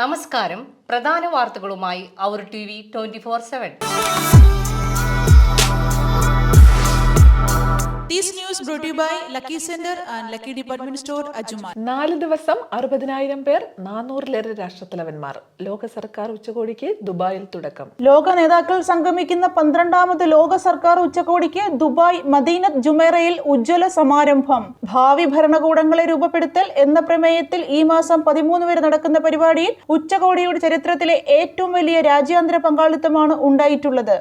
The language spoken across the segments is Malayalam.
നമസ്കാരം. പ്രധാന വാർത്തകളുമായി അവർ TV 24/7. This news brought to you by Lucky Center and Lucky Department Store, Ajuma. 4 ദിവസം 60,000 പേർ, 400-ലേറെ രാഷ്ട്രത്തലവന്മാർ. ലോക സർക്കാർ ഉച്ചകോടിക്ക് ദുബായിൽ തുടക്കം. ലോക നേതാക്കൾ സംഗമിക്കുന്ന 12ാമത് ലോക സർക്കാർ ഉച്ചകോടിക്ക് ദുബായ് മദീനത്ത് ജുമൈറയിൽ ഉജ്ജ്വല സമാരംഭം. ഭാവി ഭരണകൂടങ്ങളെ രൂപപ്പെടുത്തൽ എന്ന പ്രമേയത്തിൽ ഈ മാസം 13 വരെ നടക്കുന്ന പരിപാടിയിൽ ഉച്ചകോടിയുടെ ചരിത്രത്തിലെ ഏറ്റവും വലിയ രാജ്യാന്തര പങ്കാളിത്തമാണ് ഉണ്ടായിട്ടുള്ളത്.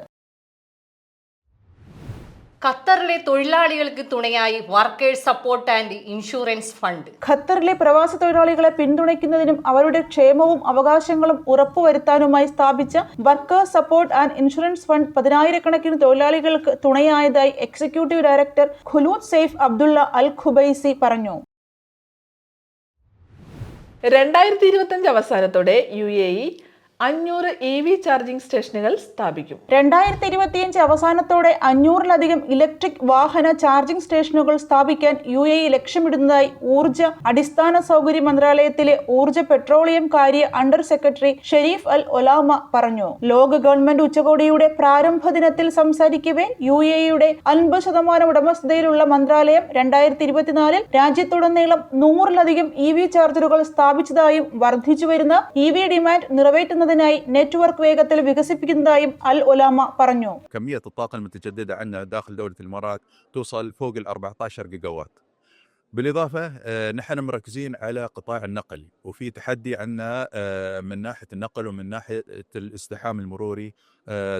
ഖത്തറിലെ തൊഴിലാളികൾക്ക് തുണയായി workers support and insurance fund. ഖത്തറിലെ പ്രവാസി തൊഴിലാളികളെ പിന്തുണയ്ക്കുന്നതിനും അവരുടെ ക്ഷേമവും അവകാശങ്ങളും ഉറപ്പുവരുത്താനുമായി സ്ഥാപിച്ച workers support and insurance fund 10,000-കണക്കിന് തൊഴിലാളികൾക്ക് തുണയായതായി executive director Khulood Saif Abdullah Al Khubaisi പറഞ്ഞു. 2025 അവസാനത്തോടെ UAE 500 EV ചാർജിംഗ് സ്റ്റേഷനുകൾ സ്ഥാപിക്കും. 2025 അവസാനത്തോടെ 500-ലധികം ഇലക്ട്രിക് വാഹന ചാർജിംഗ് സ്റ്റേഷനുകൾ സ്ഥാപിക്കാൻ UAE ലക്ഷ്യമിടുന്നതായി ഊർജ്ജ അടിസ്ഥാന സൗകര്യ മന്ത്രാലയത്തിലെ ഊർജ്ജ പെട്രോളിയം കാര്യ അണ്ടർ സെക്രട്ടറി ഷെരീഫ് അൽ ഒലാമ പറഞ്ഞു. ലോക ഗവൺമെന്റ് ഉച്ചകോടിയുടെ പ്രാരംഭ ദിനത്തിൽ സംസാരിക്കവേ UAEയുടെ 50% ഉടമസ്ഥതയിലുള്ള മന്ത്രാലയം 2024-ൽ രാജ്യത്തുടനീളം 100-ലധികം EV ചാർജറുകൾ സ്ഥാപിച്ചതായും വർദ്ധിച്ചുവരുന്ന EV ഡിമാൻഡ് നിറവേറ്റുന്ന നെറ്റ്വർക്ക് വേഗത്തിൽ വികസിപ്പിക്കുന്നതായും അൽ ഒലാമ പറഞ്ഞു. كمية الطاقة المتجددة عندنا داخل دولة الإمارات توصل فوق ال 14 جيجاوات. بالإضافة نحن مركزين على قطاع النقل، وفي تحدي عندنا من ناحية النقل ومن ناحية الازدحام المروري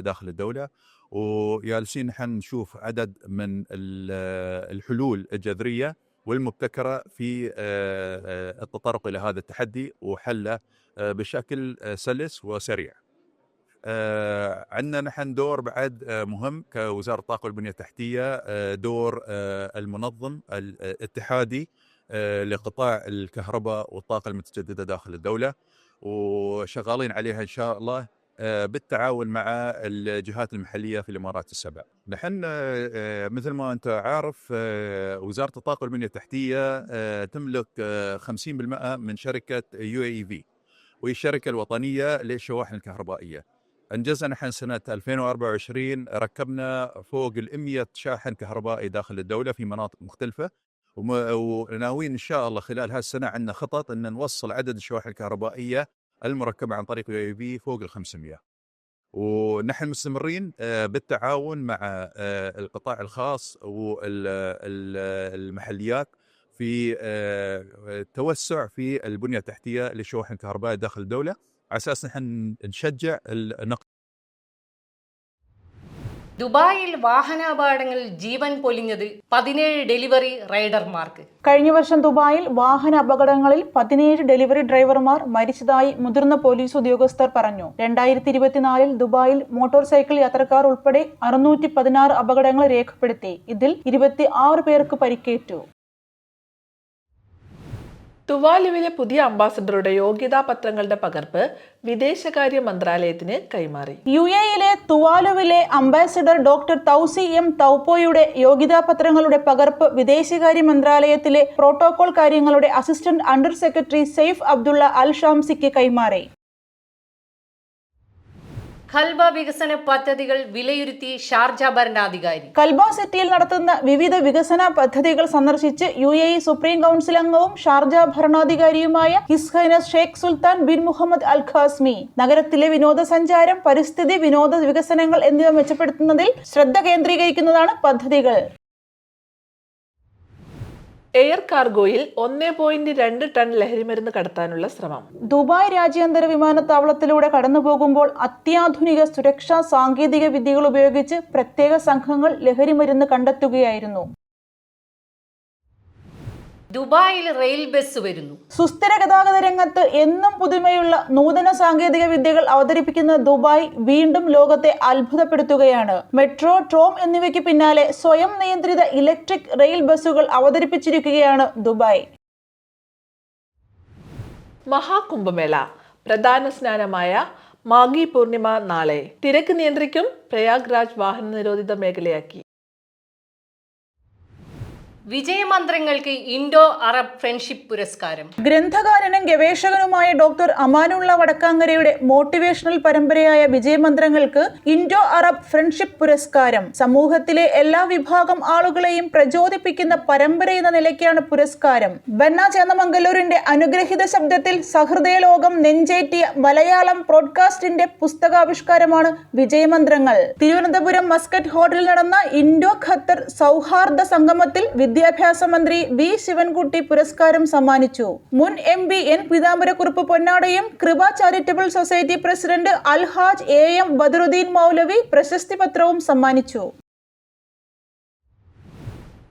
داخل الدولة، وجالسين نحن نشوف عدد من الحلول الجذرية والمبتكرة في التطرق إلى هذا التحدي وحله بشكل سلس وسريع. عندنا نحن دور بعد مهم كوزارة الطاقة والبنية التحتية، دور المنظم الاتحادي لقطاع الكهرباء والطاقة المتجددة داخل الدولة، وشغالين عليها إن شاء الله بالتعاون مع الجهات المحلية في الإمارات السبع. نحن مثل ما أنت عارف وزارة الطاقة والبنية التحتية تملك 50% من شركة UAEV، وهي الشركة الوطنية للشواحن الكهربائية. أنجزنا نحن سنة 2024 ركبنا فوق 100 شاحن كهربائي داخل الدولة في مناطق مختلفة، وناويين إن شاء الله خلال هالسنة عندنا خطط أن نوصل عدد الشواحن الكهربائية المركبة عن طريق UAEV فوق 500. ونحن مستمرين بالتعاون مع القطاع الخاص والمحليات في التوسع في البنية التحتية للشواحن الكهربائية داخل الدولة على أساس نحن نشجع النقل. ദുബായിൽ വാഹനാപകടങ്ങളിൽ ജീവൻ പൊലിഞ്ഞത് 17 ഡെലിവറി റൈഡർമാർക്ക്. കഴിഞ്ഞ വർഷം ദുബായിൽ വാഹന അപകടങ്ങളിൽ 17 ഡെലിവറി ഡ്രൈവർമാർ മരിച്ചതായി മുതിർന്ന പോലീസ് ഉദ്യോഗസ്ഥർ പറഞ്ഞു. 2024-ൽ ദുബായിൽ മോട്ടോർ സൈക്കിൾ യാത്രക്കാർ ഉൾപ്പെടെ 616 അപകടങ്ങൾ രേഖപ്പെടുത്തി. ഇതിൽ 26 പേർക്ക് പരിക്കേറ്റു. തുവാലുവിലെ പുതിയ അംബാസഡറുടെ യോഗ്യതാ പത്രങ്ങളുടെ പകർപ്പ് വിദേശകാര്യ മന്ത്രാലയത്തിന് കൈമാറി. UAEയിലെ തുവാലുവിലെ അംബാസഡർ ഡോക്ടർ തൗസി എം തൗപ്പോയുടെ യോഗ്യതാ പത്രങ്ങളുടെ പകർപ്പ് വിദേശകാര്യ മന്ത്രാലയത്തിലെ പ്രോട്ടോകോൾ കാര്യങ്ങളുടെ assistant under secretary Saif Abdullah Al ഷാംസിക്ക് കൈമാറി. ഖൽബ വികസന പദ്ധതികൾ വിലയിരുത്തി ഷാർജ ഭരണാധികാരി. ഖൽബ സിറ്റിയിൽ നടത്തുന്ന വിവിധ വികസന പദ്ധതികൾ സന്ദർശിച്ച് UAE സുപ്രീം കൗൺസിൽ അംഗവും ഷാർജ ഭരണാധികാരിയുമായ His Highness Sheikh Sultan bin Muhammad Al Qasimi നഗരത്തിലെ വിനോദസഞ്ചാരം, പരിസ്ഥിതി, വിനോദ വികസനങ്ങൾ എന്നിവ മെച്ചപ്പെടുത്തുന്നതിൽ ശ്രദ്ധ കേന്ദ്രീകരിക്കുന്നതാണ് പദ്ധതികൾ. എയർ കാർഗോയിൽ 1.2 ടൺ ലഹരിമരുന്ന് കടത്താനുള്ള ശ്രമം. ദുബായ് രാജ്യാന്തര വിമാനത്താവളത്തിലൂടെ കടന്നുപോകുമ്പോൾ അത്യാധുനിക സുരക്ഷാ സാങ്കേതിക വിദ്യകൾ ഉപയോഗിച്ച് പ്രത്യേക സംഘങ്ങൾ ലഹരിമരുന്ന് കണ്ടെത്തുകയായിരുന്നു. ദുബായിൽ റെയിൽ ബസ് വരുന്നു. സുസ്ഥിര ഗതാഗത രംഗത്ത് എന്നും പുതുമയുള്ള നൂതന സാങ്കേതിക വിദ്യകൾ അവതരിപ്പിക്കുന്ന ദുബായ് വീണ്ടും ലോകത്തെ അത്ഭുതപ്പെടുത്തുകയാണ്. മെട്രോ, ട്രോം എന്നിവയ്ക്ക് പിന്നാലെ സ്വയം നിയന്ത്രിത ഇലക്ട്രിക് റെയിൽ ബസ്സുകൾ അവതരിപ്പിച്ചിരിക്കുകയാണ് ദുബായ്. മഹാകുംഭമേള പ്രധാന സ്നാനമായ മാഗി പൂർണിമ നാളെ. തിരക്ക് നിയന്ത്രിക്കും പ്രയാഗ്രാജ് വാഹന നിരോധിത മേഖലയാക്കി. വിജയമന്ത്രങ്ങൾക്ക് ഇൻഡോ അറബ് ഫ്രണ്ട്ഷിപ്പ് പുരസ്കാരം. ഗ്രന്ഥകാരനും ഗവേഷകനുമായ ഡോക്ടർ അമാനുള്ള വടക്കാങ്ങരയുടെ മോട്ടിവേഷണൽ പരമ്പരയായ വിജയമന്ത്രങ്ങൾക്ക് ഇൻഡോ അറബ് ഫ്രണ്ട്ഷിപ്പ് പുരസ്കാരം. സമൂഹത്തിലെ എല്ലാ വിഭാഗം ആളുകളെയും പ്രചോദിപ്പിക്കുന്ന പരമ്പര എന്ന നിലയ്ക്കാണ് പുരസ്കാരം. ബന്ന ചേന്നമംഗലൂരിന്റെ അനുഗ്രഹിത ശബ്ദത്തിൽ സഹൃദയ ലോകം നെഞ്ചേറ്റിയ മലയാളം ബ്രോഡ്കാസ്റ്റിന്റെ പുസ്തകാവിഷ്കാരമാണ് വിജയമന്ത്രങ്ങൾ. തിരുവനന്തപുരം മസ്കറ്റ് ഹോട്ടലിൽ നടന്ന ഇൻഡോ ഖത്തർ സൗഹാർദ്ദ സംഗമത്തിൽ വിദ്യാഭ്യാസ മന്ത്രി വി ശിവൻകുട്ടി പുരസ്കാരം സമ്മാനിച്ചു. മുൻ MP N പീതാംബരക്കുറുപ്പ് പൊന്നാടയും Kripa charitable society president Alhaj AM Badaruddeen Maulavi പ്രശസ്തി പത്രവും സമ്മാനിച്ചു.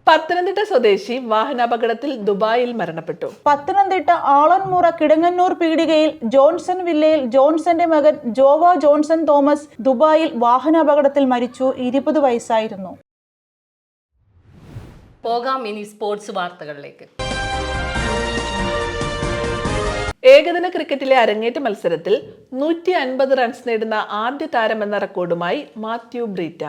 പത്തനംതിട്ട സ്വദേശി വാഹനാപകടത്തിൽ ദുബായിൽ മരണപ്പെട്ടു. പത്തനംതിട്ട ആളന്മുറ കിടങ്ങന്നൂർ പീടികയിൽ ജോൺസൺ വില്ലയിൽ ജോൺസന്റെ മകൻ ജോവ ജോൺസൺ തോമസ് ദുബായിൽ വാഹനാപകടത്തിൽ മരിച്ചു. 20 വയസ്സായിരുന്നു. പോകാം ഇനി സ്പോർട്സ് വാർത്തകളിലേക്ക്. ഏകദിന ക്രിക്കറ്റിലെ അരങ്ങേറ്റ മത്സരത്തിൽ 150 റൺസ് നേടുന്ന ആദ്യ താരമെന്ന റെക്കോർഡുമായി Matthew Breetzke.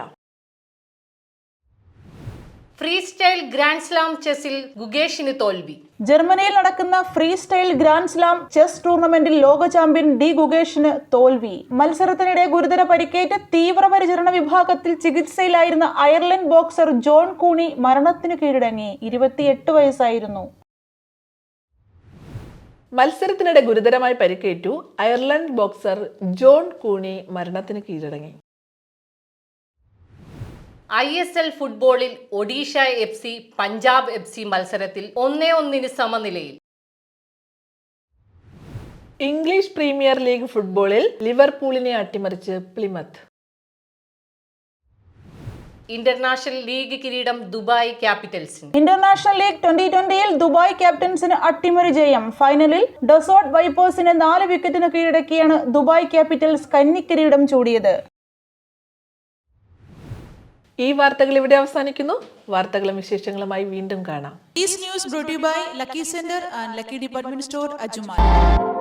Freestyle grand slam ചെസ്സിൽ ഗുഗേഷിന് തോൽവി. ജർമ്മനിയിൽ നടക്കുന്ന freestyle grand slam chess ടൂർണമെന്റിൽ ലോക ചാമ്പ്യൻ ഡി ഗുഗേഷിന് തോൽവി. മത്സരത്തിനിടെ ഗുരുതര പരിക്കേറ്റ് തീവ്രപരിചരണ വിഭാഗത്തിൽ ചികിത്സയിലായിരുന്ന അയർലൻഡ് ബോക്സർ ജോൺ കൂണി മരണത്തിന് കീഴടങ്ങി. 28 വയസ്സായിരുന്നു. മത്സരത്തിനിടെ ഗുരുതരമായി പരിക്കേറ്റു അയർലൻഡ് ബോക്സർ ജോൺ കൂണി മരണത്തിന് കീഴടങ്ങി. ISL ഫുട്ബോളിൽ ഒഡീഷ FC പഞ്ചാബ് FC മത്സരത്തിൽ 1-1 സമനിലയിൽ. ഇംഗ്ലീഷ് പ്രീമിയർ ലീഗ് ഫുട്ബോളിൽ ലിവർപൂളിനെ അട്ടിമറിച്ച് പ്ലിമത്ത്. ഇന്റർനാഷണൽ ലീഗ് കിരീടം ദുബായ് ക്യാപിറ്റൽസിന്. ഇന്റർനാഷണൽ ലീഗ് 2020-ൽ ദുബായ് ക്യാപ്റ്റൻസിന് അട്ടിമറി ജയം. ഫൈനലിൽ ഡസോർട്ട് വൈപ്പേഴ്സിനെ 4 വിക്കറ്റിന് കീഴടക്കിയാണ് ദുബായ് ക്യാപിറ്റൽസ് കന്നിക്കിരീടം ചൂടിയത്. ഈ വാർത്തകൾ ഇവിടെ അവസാനിക്കുന്നു. വാർത്തകളും വിശേഷങ്ങളുമായി വീണ്ടും കാണാം. This news brought to you by Lucky Center and Lucky Department Store, Ajmal.